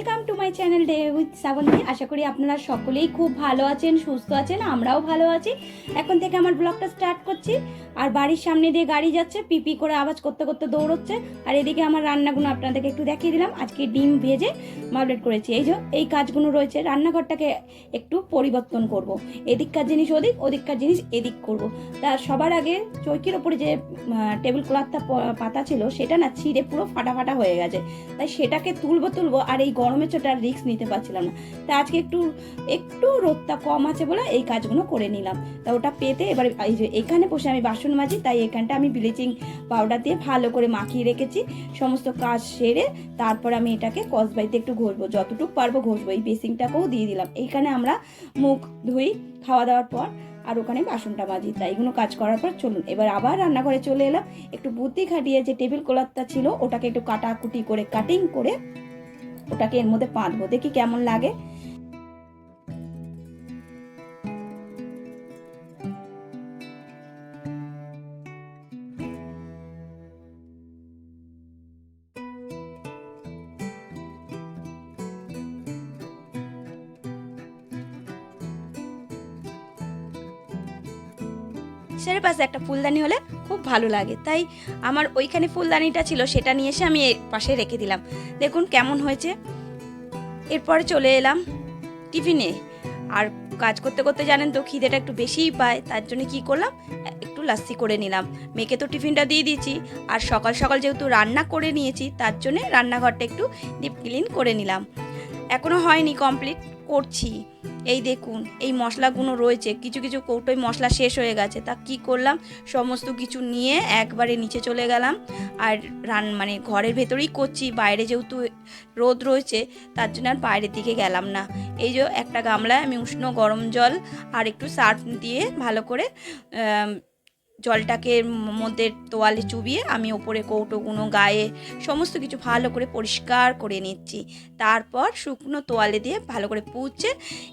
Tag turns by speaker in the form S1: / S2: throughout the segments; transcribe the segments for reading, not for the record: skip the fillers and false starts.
S1: Welcome to my channel day with Srabanti. আশা করি আপনারা সকলেই খুব ভালো আছেন, সুস্থ আছেন, আমরাও ভালো আছি। এখন থেকে আমার ব্লগটা স্টার্ট করছি। আর বাড়ির সামনে দিয়ে গাড়ি যাচ্ছে, পিপি করে আওয়াজ করতে করতে দৌড়চ্ছে। আর এদিকে আমার রান্নাগুলো আপনাদেরকে একটু দেখিয়ে দিলাম। আজকে ডিম ভেজে মামলেট করেছি। এই কাজগুলো রয়েছে, রান্নাঘরটাকে একটু পরিবর্তন করব। এদিককার জিনিস ওদিক, ওদিককার জিনিস এদিক করব। তা সবার আগে চৌকির ওপরে যে টেবিল ক্লথটা পাতা ছিল সেটা না ছিঁড়ে পুরো ফাটা ফাটা হয়ে গেছে। তাই সেটাকে তুলবো আর এই গরমে চোটার রিস্ক নিতে পারছিলাম না। তা আজকে একটু রোদটা কম আছে বলে এই কাজগুলো করে নিলাম। তা ওটা পেতে এবার এই যে এখানে বসে আমি বাসন মাজি, তাই এখানটা আমি ব্লিচিং পাউডার দিয়ে ভালো করে মাখিয়ে রেখেছি। সমস্ত কাজ সেরে তারপর আমি এটাকে কসবাইতে একটু ঘষবো, যতটুকু পারবো ঘষবো। এই বেসিংটাকেও দিয়ে দিলাম। এইখানে আমরা মুখ ধুই খাওয়া দাওয়ার পর, আর ওখানে বাসনটা মাজি। তাই এগুলো কাজ করার পর চলুন এবার আবার রান্নাঘরে চলে এলাম। একটু বুদ্ধি খাটিয়ে যে টেবিল ক্লথটা ছিল ওটাকে একটু কাটাকুটি করে কাটিং করে ওটাকে এর মধ্যে বাঁধবো, দেখি কেমন লাগে। সের পাশে একটা ফুলদানি হলে খুব ভালো লাগে, তাই আমার ওইখানে ফুলদানিটা ছিল, সেটা নিয়ে এসে আমি এর পাশে রেখে দিলাম। দেখুন কেমন হয়েছে। এরপরে চলে এলাম টিফিনে। আর কাজ করতে করতে জানেন তো খিদেটা একটু বেশিই পায়, তার জন্য কি করলাম, একটু লাস্সি করে নিলাম। মেয়েকে তো টিফিনটা দিয়ে দিয়েছি, আর সকাল সকাল যেহেতু রান্না করে নিয়েছি তার জন্য রান্নাঘরটা একটু ডিপ ক্লিন করে নিলাম। এখনও হয়নি, কমপ্লিট করছি। এই দেখুন এই মশলাগুলো রয়েছে, কিছু কিছু কৌটোয় মশলা শেষ হয়ে গেছে। তা কি করলাম, সমস্ত কিছু নিয়ে একবারে নিচে চলে গেলাম। আর মানে ঘরের ভেতরেই করছি, বাইরে যেহেতু রোদ রয়েছে তার জন্য আর বাইরের দিকে গেলাম না। এই যে একটা গামলায় আমি উষ্ণ গরম জল আর একটু সার্ফ দিয়ে ভালো করে জলটাকে মধ্যে তোয়ালে চুবিয়ে আমি ওপরে কৌটোগুলো গায়ে সমস্ত কিছু ভালো করে পরিষ্কার করে নিচ্ছি। তারপর শুকনো তোয়ালে দিয়ে ভালো করে পুছে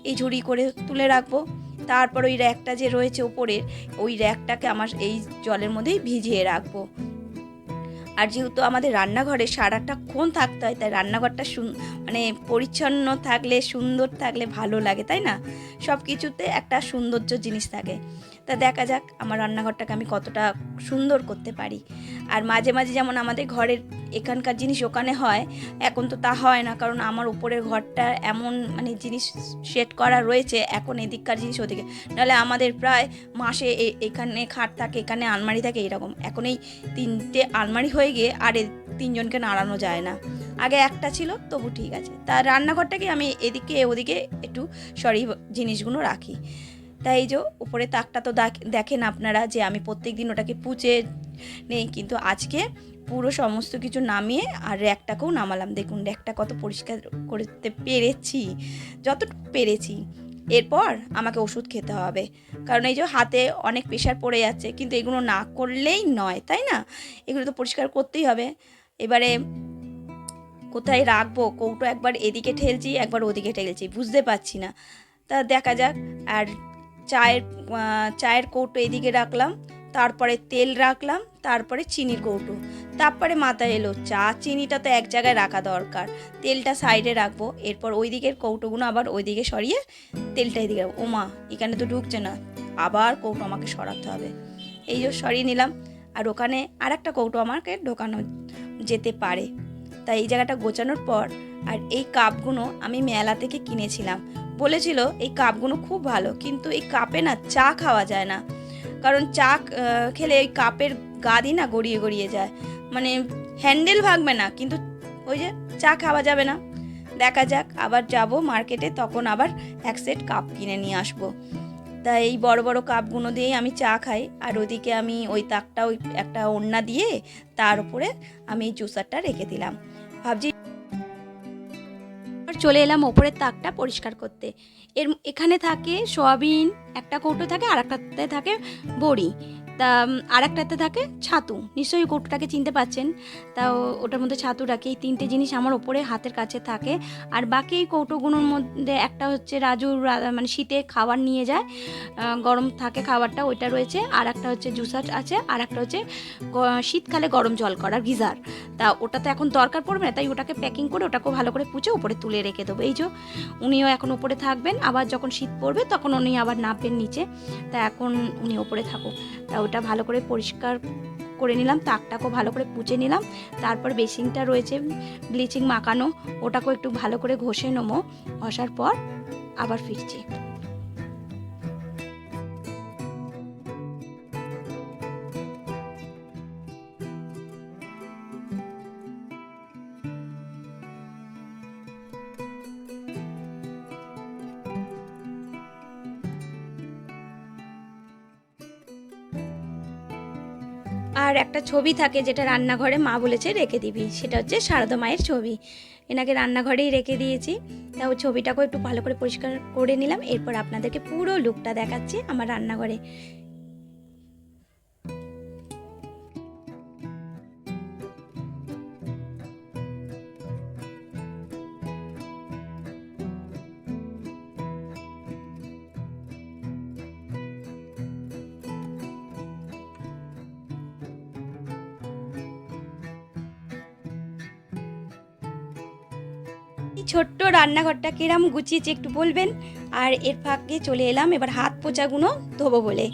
S1: এই ঝুড়ি করে তুলে রাখবো। তারপর ওই র্যাকটা যে রয়েছে ওপরের, ওই র্যাকটাকে আমার এই জলের মধ্যেই ভিজিয়ে রাখবো। আর যেহেতু আমাদের রান্নাঘরে সারাটাক্ষণ থাকতে হয়, তাই রান্নাঘরটা মানে পরিচ্ছন্ন থাকলে, সুন্দর থাকলে ভালো লাগে, তাই না? সব কিছুতে একটা সৌন্দর্য জিনিস থাকে। তা দেখা যাক আমার রান্নাঘরটাকে আমি কতটা সুন্দর করতে পারি। আর মাঝে মাঝে যেমন আমাদের ঘরের এখানকার জিনিস ওখানে হয়, এখন তো তা হয় না, কারণ আমার উপরের ঘরটা এমন মানে জিনিস সেট করা রয়েছে, এখন এদিককার জিনিস ওদিকে। নাহলে আমাদের প্রায় মাসে এখানে খাট থাকে, এখানে আলমারি থাকে, এরকম। এখন এই 3টে আলমারি হয়ে গিয়ে আর 3জনকে নাড়ানো যায় না। আগে একটা ছিল তবু ঠিক আছে। তা রান্নাঘরটাকে আমি এদিকে ওদিকে একটু সরিয়ে জিনিসগুলো রাখি। তাই এই যে উপরে তাকটা তো দেখেন আপনারা যে আমি প্রত্যেক দিন ওটাকে পুছে নেই, কিন্তু আজকে পুরো সমস্ত কিছু নামিয়ে আর র্যাকটাকেও নামালাম। দেখুন র্যাকটা কত পরিষ্কার করতে পেরেছি, যতটুকু পেরেছি। এরপর আমাকে ওষুধ খেতে হবে, কারণ এই যে হাতে অনেক প্রেশার পড়ে যাচ্ছে, কিন্তু এগুলো না করলেই নয়, তাই না? এগুলো তো পরিষ্কার করতেই হবে। এবারে কোথায় রাখবো, কৌটো একবার এদিকে ঠেলছি একবার ওদিকে ঠেলছি, বুঝতে পারছি না। তা দেখা যাক। আর চায়ের কৌটো এদিকে রাখলাম, তারপরে তেল রাখলাম, তারপরে চিনির কৌটো। তারপরে মাথায় এলো চা চিনিটা তো এক জায়গায় রাখা দরকার, তেলটা সাইডে রাখবো। এরপর ওই দিকের কৌটোগুলো আবার ওই দিকে সরিয়ে তেলটা এদিকে রাখবো। ওমা, এখানে তো ঢুকছে না, আবার কৌটো আমাকে সরাতে হবে। এই যে সরিয়ে নিলাম। আর ওখানে আর একটা কৌটো আমাকে ঢোকানো যেতে পারে। তাই এই জায়গাটা গোছানোর পর, আর এই কাপগুলো আমি মেলা থেকে কিনেছিলাম। বলেছিল এই কাপগুলো খুব ভালো, কিন্তু এই কাপে না চা খাওয়া যায় না, কারণ চা খেলে ওই কাপের গা দিয়ে না গড়িয়ে গড়িয়ে যায়, মানে হ্যান্ডেল ভাঙবে না, কিন্তু ওই যে চা খাওয়া যাবে না। দেখা যাক, আবার যাব মার্কেটে, তখন আবার এক সেট কাপ কিনে নিয়ে আসবো। তাই এই বড় বড় কাপগুলো দিয়েই আমি চা খাই। আর ওদিকে আমি ওই তাকটা ওই একটা ওড়না দিয়ে তার উপরে আমি জুসারটা রেখে দিলাম। ভাবছি চলে এলাম ওপরের তাকটা পরিষ্কার করতে। এখানে থাকে সয়াবিন, একটা কৌটো থাকে, আর একটাতে থাকে বড়ি। তা আর একটাতে থাকে ছাতু, নিশ্চয়ই কৌটোটাকে চিনতে পাচ্ছেন। তা ওটার মধ্যে ছাতু রাখি। এই 3টে জিনিস আমার ওপরে হাতের কাছে থাকে। আর বাকি এই কৌটোগুলোর মধ্যে একটা হচ্ছে রাজু মানে শীতে খাবার নিয়ে যায়, গরম থাকে খাবারটা, ওইটা রয়েছে। আর একটা হচ্ছে জুসার আছে, আর একটা হচ্ছে শীতকালে গরম জল করার গিজার। তা ওটা তো এখন দরকার পড়বে না, তাই ওটাকে প্যাকিং করে ওটাকেও ভালো করে পুছে উপরে তুলে রেখে দেবো। এই যে উনিও এখন উপরে থাকবেন, আবার যখন শীত পড়বে তখন উনি আবার নামবেন নিচে। তা এখন উনি ওপরে থাকুক। তা ওটা ভালো করে পরিষ্কার করে নিলাম, তাকটাকেও ভালো করে পুছে নিলাম। তারপর বেসিনটা রয়েছে ব্লিচিং মাখানো, ওটাকেও একটু ভালো করে ঘষে নেবো। ঘষার পর আবার ফিরছি। আর একটা ছবি থাকে যেটা রান্নাঘরে মা বলেছে রেখে দিবি, সেটা হচ্ছে সারদা মায়ের ছবি। এনাকে রান্নাঘরেই রেখে দিয়েছি। তাও ছবিটাকেও একটু ভালো করে পরিষ্কার করে নিলাম। এরপর আপনাদেরকে পুরো লুকটা দেখাচ্ছি আমার রান্নাঘরে। ছোট্ট রান্নাঘরটা কিরম গুছিয়েছি একটু বলবেন। আর এর ফাঁকে চলে এলাম এবার হাত পোছাগুলো ধোবো বলে।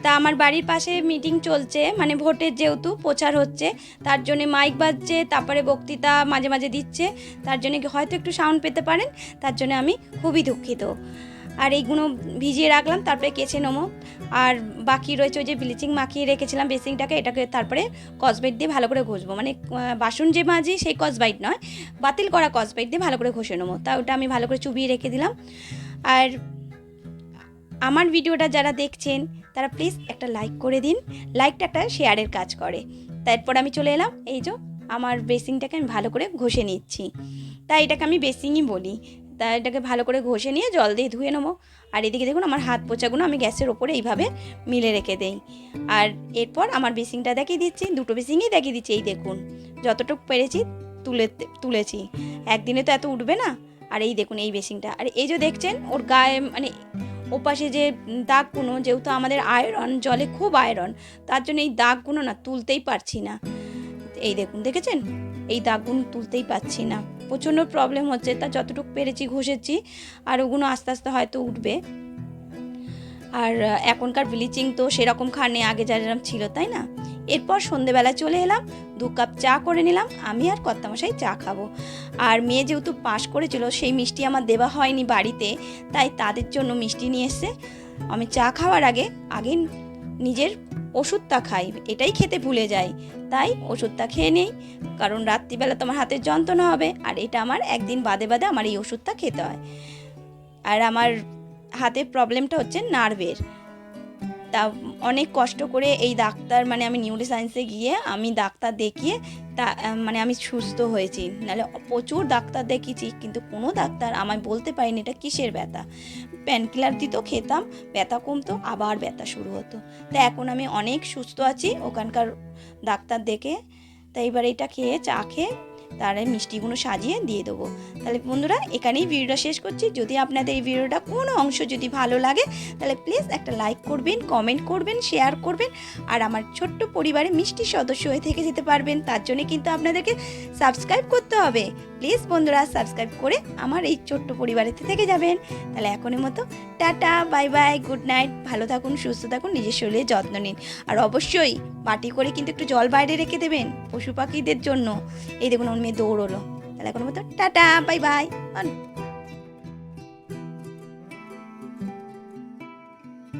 S1: তা আমার বাড়ির পাশে মিটিং চলছে, মানে ভোটের যেহেতু প্রচার হচ্ছে, তার জন্য মাইক বাজছে, তারপরে বক্তৃতা মাঝে মাঝে দিচ্ছে, তার জন্য হয়তো একটু সাউন্ড পেতে পারেন, তার জন্য আমি খুবই দুঃখিত। আর এইগুলো ভিজিয়ে রাখলাম, তারপরে কেচে নেবো। আর বাকি রয়েছে ওই যে ব্লিচিং মাখিয়ে রেখেছিলাম বেসিনটাকে, এটাকে তারপরে কসবাইট দিয়ে ভালো করে ঘষবো, মানে বাসন যে মাজি সেই কসবাইট নয়, বাতিল করা কসবাইট দিয়ে ভালো করে ঘষে নেবো। তা ওটা আমি ভালো করে চুবিয়ে রেখে দিলাম। আর আমার ভিডিওটা যারা দেখছেন তারা প্লিজ একটা লাইক করে দিন, লাইকটা একটা শেয়ারের কাজ করে। তারপর আমি চলে এলাম, এই যে আমার বেসিনটাকে আমি ভালো করে ঘষে নিচ্ছি। তাই এটাকে আমি বেসিনই বলি। তা এটাকে ভালো করে ঘষে নিয়ে জল দিয়ে ধুয়ে নেবো। আর এদিকে দেখুন আমার হাত পোছাগুলো আমি গ্যাসের ওপরে এইভাবে মিলে রেখে দেই। আর এরপর আমার বেসিনটা দেখিয়ে দিচ্ছি, দুটো বেসিনই দেখিয়ে দিচ্ছি। এই দেখুন যতটুকু পেরেছি তুলেছি, একদিনে তো এত উঠবে না। আর এই দেখুন এই বেসিনটা, আর এই যে দেখছেন ওর গায়ে মানে ওপাশে যে দাগগুলো, যেহেতু আমাদের আয়রন, জলে খুব আয়রন, তার জন্য এই দাগগুলো না তুলতেই পারছি না। এই দেখুন দেখেছেন, এই দাগগুলো তুলতেই পারছি না, প্রচণ্ড প্রবলেম হচ্ছে। তা যতটুকু পেরেছি ঘষেছি, আর ওগুলো আস্তে আস্তে হয়তো উঠবে। আর এখনকার ব্লিচিং তো সেরকম খানে আগে যেরকম ছিল, তাই না। এরপর সন্ধেবেলা চলে এলাম, 2 কাপ চা করে নিলাম। আমি আর কর্তামশাই চা খাবো। আর মেয়ে যেহেতু পাস করেছিল, সেই মিষ্টি আমার দেওয়া হয়নি বাড়িতে, তাই তাদের জন্য মিষ্টি নিয়ে এসছে। আমি চা খাওয়ার আগে নিজের ওষুধটা খাই, এটাই খেতে ভুলে যাই। তাই ওষুধটা খেয়ে নেই, কারণ রাত্রিবেলা তোমার হাতের যন্ত্রণা হবে, আর এটা আমার একদিন বাদে বাদে আমার এই ওষুধটা খেতে হয়। আর আমার হাতের প্রবলেমটা হচ্ছে নার্ভের। তা অনেক কষ্ট করে এই ডাক্তার, মানে আমি নিউরোসায়েন্সে গিয়ে আমি ডাক্তার দেখিয়ে তা মানে আমি সুস্থ হয়েছি। নাহলে প্রচুর ডাক্তার দেখিয়েছি, কিন্তু কোনো ডাক্তার আমায় বলতে পারেনি এটা কিসের ব্যথা। পেনকিলার দিত, খেতাম, ব্যথা কমতো, আবার ব্যথা শুরু হতো। তা এখন আমি অনেক সুস্থ আছি ওখানকার ডাক্তার দেখে। তা এবার এটা খেয়ে চা খেয়ে তারে মিষ্টিগুলো সাজিয়ে দিয়ে দেবো। তাহলে বন্ধুরা এখানেই ভিডিওটা শেষ করছি। যদি আপনাদের এই ভিডিওটা কোনো অংশ যদি ভালো লাগে, তাহলে প্লিজ একটা লাইক করবেন, কমেন্ট করবেন, শেয়ার করবেন। আর আমার ছোট্ট পরিবারে মিষ্টি সদস্য হয়ে থেকে যেতে পারবেন, তার জন্য কিন্তু আপনাদেরকে সাবস্ক্রাইব করতে হবে। প্লিজ বন্ধুরা সাবস্ক্রাইব করে আমার এই ছোট্ট পরিবারেতে থেকে যাবেন। তাহলে এখনের মতো tata, bye bye, good night. ভালো থাকুন, সুস্থ থাকুন, নিজের শরীরের যত্ন নিন। আর অবশ্যই বাটি করে কিন্তু একটু জল বাইরে রেখে দেবেন পশু পাখিদের জন্য। এই দেখুন ওর মেয়ে দৌড়লো। তাহলে এখনের মতো টাটা, বাই বাই।